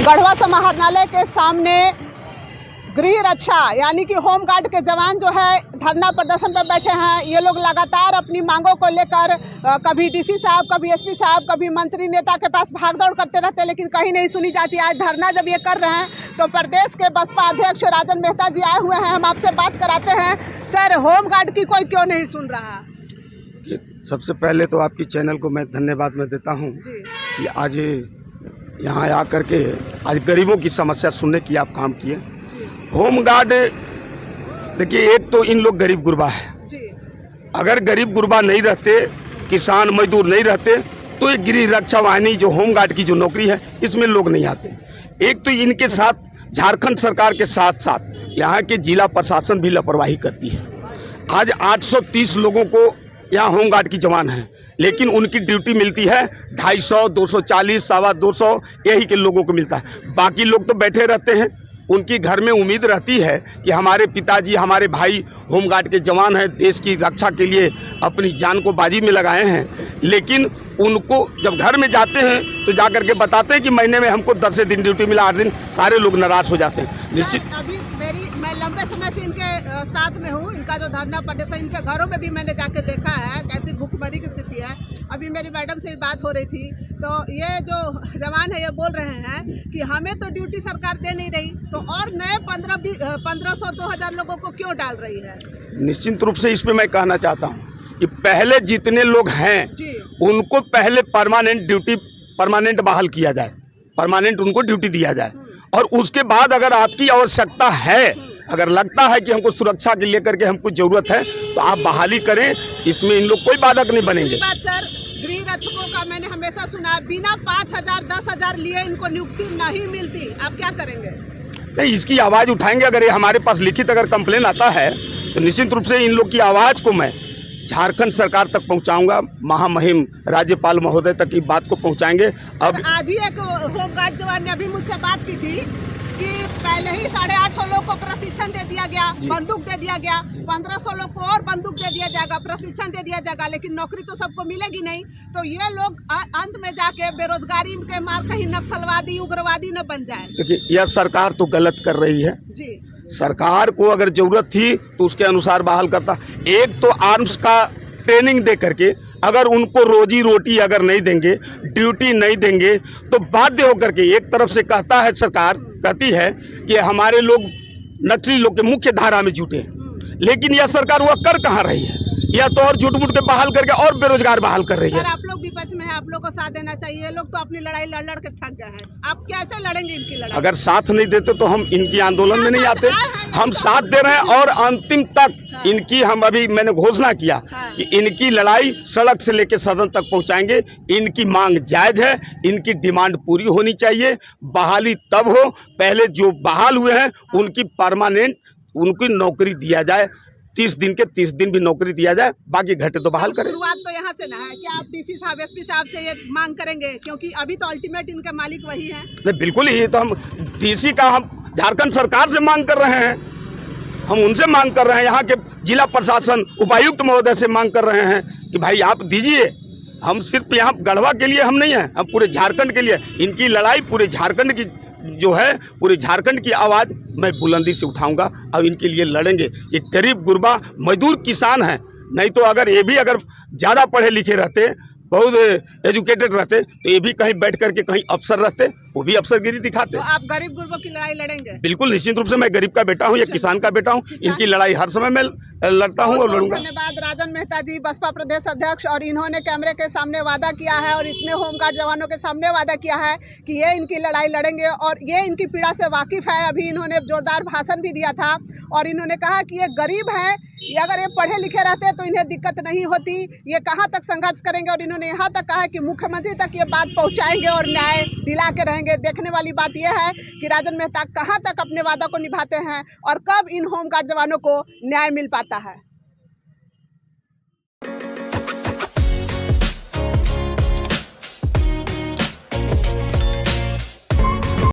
गढ़वा समाहरणालय के सामने गृह रक्षा यानी कि होम गार्ड के जवान जो है धरना प्रदर्शन पर बैठे हैं। ये लोग लगातार अपनी मांगों को लेकर कभी डीसी साहब, कभी एसपी साहब, कभी मंत्री नेता के पास भागदौड़ करते रहते हैं, लेकिन कहीं नहीं सुनी जाती। आज धरना जब ये कर रहे हैं तो प्रदेश के बसपा अध्यक्ष राजन मेहता जी आए हुए हैं। हम आपसे बात कराते हैं। सर, होम गार्ड की कोई क्यों नहीं सुन रहा? सबसे पहले तो आपकी चैनल को मैं धन्यवाद मैं देता हूँ कि आज यहाँ आकर के आज गरीबों की समस्या सुनने की आप काम किए। होम गार्ड, देखिए, एक तो इन लोग गरीब गुरबा है। अगर गरीब गुरबा नहीं रहते, किसान मजदूर नहीं रहते, तो ये गृह रक्षा वाहिनी जो होम गार्ड की जो नौकरी है इसमें लोग नहीं आते। एक तो इनके साथ झारखंड सरकार के साथ साथ यहाँ के जिला प्रशासन भी लापरवाही करती है। आज 830 लोगों को यहाँ होम गार्ड की जवान है, लेकिन उनकी ड्यूटी मिलती है 250, 240, 225 यही के लोगों को मिलता है। बाकी लोग तो बैठे रहते हैं। उनकी घर में उम्मीद रहती है कि हमारे पिताजी, हमारे भाई होम गार्ड के जवान हैं, देश की रक्षा के लिए अपनी जान को बाजी में लगाए हैं। लेकिन उनको जब घर में जाते हैं तो जाकर के बताते हैं कि महीने में हमको 10 दिन ड्यूटी मिला, 8 दिन, सारे लोग नाराज हो जाते हैं। निश्चित मैं लंबे समय से इनके साथ में हूँ। इनका जो धरना प्रदर्शन, इनके घरों में भी मैंने जाके देखा है कैसी भूखमरी की स्थिति है। अभी मेरी मैडम से भी बात हो रही थी, तो ये जो जवान है ये बोल रहे हैं कि हमें तो ड्यूटी सरकार दे नहीं रही, तो और नए 1500 2000 लोगों को क्यों डाल रही है? निश्चित रूप से इस पर मैं कहना चाहता हूँ कि पहले जितने लोग हैं उनको पहले परमानेंट बहाल किया जाए, परमानेंट उनको ड्यूटी दिया जाए, और उसके बाद अगर आपकी आवश्यकता है, अगर लगता है कि हमको सुरक्षा के लेकर के हमको जरूरत है, तो आप बहाली करें। इसमें इन लोग कोई बाधक नहीं बनेंगे। बात सर, गृह रक्षकों का मैंने हमेशा सुना बिना 5000 10,000 लिए इनको नियुक्ति नहीं मिलती। आप क्या करेंगे? नहीं, इसकी आवाज़ उठाएंगे। अगर ये हमारे पास लिखित अगर कंप्लेन आता है तो निश्चित रूप से इन लोग की आवाज़ को मैं झारखंड सरकार तक पहुंचाऊंगा। महामहिम राज्यपाल महोदय तक की बात को पहुंचाएंगे। अब आज ही एक होम गार्ड जवान ने अभी मुझसे बात की थी कि पहले ही 850 लोग को प्रशिक्षण दे दिया गया, बंदूक दे दिया गया, 1500 लोग को और बंदूक दे दिया जाएगा, प्रशिक्षण दे दिया जाएगा, लेकिन नौकरी तो सबको मिलेगी नहीं। तो ये लोग अंत में जाके बेरोजगारी के मार कहीं नक्सलवादी, उग्रवादी न बन जाए। देखिए, यह सरकार तो गलत कर रही है जी। सरकार को अगर जरूरत थी तो उसके अनुसार बहाल करता। एक तो आर्म्स का ट्रेनिंग दे करके अगर उनको रोजी रोटी अगर नहीं देंगे, ड्यूटी नहीं देंगे, तो बाध्य होकर के एक तरफ से कहता है सरकार, कहती है कि हमारे लोग नक्सली लोग के मुख्य धारा में जुटे हैं, लेकिन यह सरकार वह कर कहाँ रही है? या तो और झूठ मूठ के बहाल करके और बेरोजगार बहाल कर रही है। आप लोग विपक्ष में है, आप लोग को साथ देना चाहिए। लोग तो अपनी लड़ाई लड़ लड़ के थक गए हैं। आप कैसे लड़ेंगे इनकी लड़ाई? अगर साथ नहीं देते तो हम इनकी आंदोलन में नहीं आते। हम साथ दे रहे हैं और अंतिम तक इनकी, हम अभी मैंने घोषणा किया कि इनकी लड़ाई सड़क से लेकर सदन तक पहुंचाएंगे। इनकी मांग जायज है, इनकी डिमांड पूरी होनी चाहिए। बहाली तब हो, पहले जो बहाल हुए हैं उनकी परमानेंट उनकी नौकरी दिया जाए, 30 दिन के 30 दिन भी नौकरी दिया जाए, बाकी घटे तो बहाल करें। शुरुआत तो यहाँ से ना है। क्या आप डीसी साहब, एसपी साहब से ये मांग करेंगे? क्योंकि अभी तो अल्टीमेट इनके मालिक वही हैं। नहीं, बिल्कुल ही तो हम डीसी का हम झारखंड सरकार से मांग कर रहे हैं। हम उनसे मांग कर रहे हैं, यहाँ के जिला प्रशासन उपायुक्त महोदय से मांग कर रहे हैं कि भाई आप दीजिए। हम सिर्फ यहाँ गढ़वा के लिए हम नहीं हैं, हम पूरे झारखंड के लिए। इनकी लड़ाई पूरे झारखंड की जो है, पूरे झारखंड की आवाज़ मैं बुलंदी से उठाऊंगा और इनके लिए लड़ेंगे। ये गरीब गुरबा मजदूर किसान हैं। नहीं तो अगर ये भी अगर ज़्यादा पढ़े लिखे रहते, बहुत एजुकेटेड रहते, तो ये भी कहीं बैठ करके कहीं अफसर रहते, वो भी अफसरगिरी दिखाते। तो आप गरीब गुरबों की लड़ाई लड़ेंगे? बिल्कुल, निश्चित रूप से मैं गरीब का बेटा हूँ, या किसान का बेटा हूँ। इनकी लड़ाई हर समय मैं लड़ता हूँ और लड़ूंगा। धन्यवाद राजन मेहता जी, बसपा प्रदेश अध्यक्ष। और इन्होंने कैमरे के सामने वादा किया है और इतने होमगार्ड जवानों के सामने वादा किया है कि ये इनकी लड़ाई लड़ेंगे और ये इनकी पीड़ा से वाकिफ है। अभी इन्होंने जोरदार भाषण भी दिया था और इन्होंने कहा कि ये गरीब है, ये अगर ये पढ़े लिखे रहते तो इन्हें दिक्कत नहीं होती। ये कहाँ तक संघर्ष करेंगे, और इन्होंने यहाँ तक कहा कि मुख्यमंत्री तक ये बात पहुँचाएंगे और न्याय दिला के रहेंगे। देखने वाली बात यह है कि राजन मेहता कहाँ तक अपने वादा को निभाते हैं और कब इन होमगार्ड जवानों को न्याय मिल पाता है।